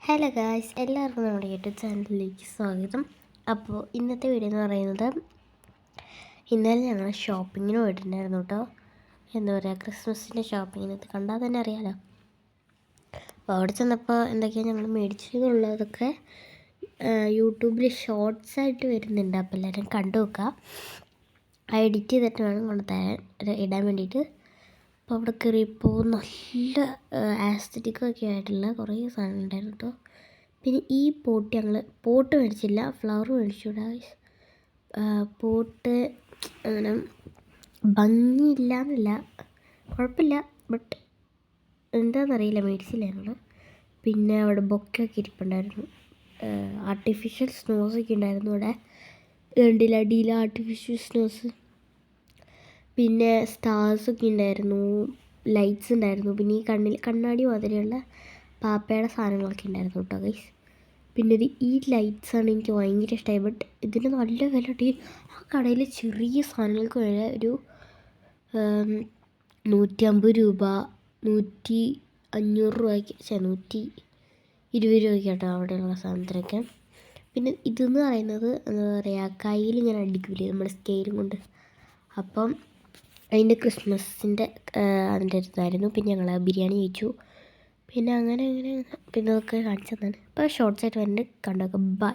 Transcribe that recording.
Hello guys, എല്ലാവർക്കും നമ്മുടെ YouTube ചാനലിലേക്ക് സ്വാഗതം. അപ്പോൾ ഇന്നത്തെ വീഡിയോ എന്ന് പറയുന്നത്, ഇന്നലെ ഞങ്ങൾ ഷോപ്പിങ്ങിന് പോയിട്ടുണ്ടായിരുന്നു കേട്ടോ. എന്താ പറയുക, ക്രിസ്മസിൻ്റെ ഷോപ്പിങ്ങിന്. ഇത് കണ്ടാൽ തന്നെ അറിയാമല്ലോ. അപ്പോൾ അവിടെ ചെന്നപ്പോൾ എന്തൊക്കെയാണ് ഞങ്ങൾ മേടിച്ചതുള്ളതൊക്കെ യൂട്യൂബിൽ ഷോർട്സ് ആയിട്ട് വരുന്നുണ്ട്. അപ്പോൾ എല്ലാവരും കണ്ടു നോക്കുക. എഡിറ്റ് ചെയ്തിട്ട് വേണം ഇടാൻ വേണ്ടിയിട്ട്. അപ്പോൾ അവിടെ കയറിയപ്പോൾ നല്ല ആസ്തറ്റിക്കൊക്കെ ആയിട്ടുള്ള കുറേ സാധനം ഉണ്ടായിരുന്നു കേട്ടോ. പിന്നെ ഈ പോട്ട് മേടിച്ചില്ല, ഫ്ലവർ മേടിച്ചു. പോട്ട് അങ്ങനെ ഭംഗിയില്ല എന്നല്ല, കുഴപ്പമില്ല, ബട്ട് എന്താണെന്നറിയില്ല, മേടിച്ചില്ലായിരുന്നു. പിന്നെ അവിടെ ബൊക്കൊക്കെ ഇരിപ്പുണ്ടായിരുന്നു. ആർട്ടിഫിഷ്യൽ സ്നോസൊക്കെ ഉണ്ടായിരുന്നു അവിടെ. അടിയിൽ ആർട്ടിഫിഷ്യൽ സ്നോസ്, പിന്നെ സ്റ്റാർസൊക്കെ ഉണ്ടായിരുന്നു, ലൈറ്റ്സ് ഉണ്ടായിരുന്നു. പിന്നെ ഈ കണ്ണാടി മാതിരിയുള്ള പാപ്പയുടെ സാധനങ്ങളൊക്കെ ഉണ്ടായിരുന്നു കേട്ടോ ഗൈസ്. പിന്നെ ഈ ലൈറ്റ്സാണ് എനിക്ക് ഭയങ്കര ഇഷ്ടമായി. ബട്ട് ഇതിന് നല്ല വില കിട്ടി. ആ കടയിൽ ചെറിയ സാധനങ്ങൾക്ക് വില ഒരു 150 രൂപ, 150 രൂപയ്ക്ക്, 120 രൂപയ്ക്ക് കേട്ടോ അവിടെയുള്ള സാധനത്തിനൊക്കെ. പിന്നെ ഇതെന്ന് പറയുന്നത് എന്താ പറയുക, കയ്യിൽ ഇങ്ങനെ അടിക്കൂലേ നമ്മുടെ സ്കെയിലും കൊണ്ട്, അപ്പം അതിൻ്റെ ക്രിസ്മസിൻ്റെ അതിൻ്റെ അടുത്തായിരുന്നു. പിന്നെ ഞങ്ങൾ ബിരിയാണി കഴിച്ചു. പിന്നെ അങ്ങനെ പിന്നെ അതൊക്കെ കാണിച്ചു തന്നാണ്. ഇപ്പോൾ ഷോർട്സ് ആയിട്ട് വരുന്നുണ്ട്, കണ്ടോക്കാം. ബൈ.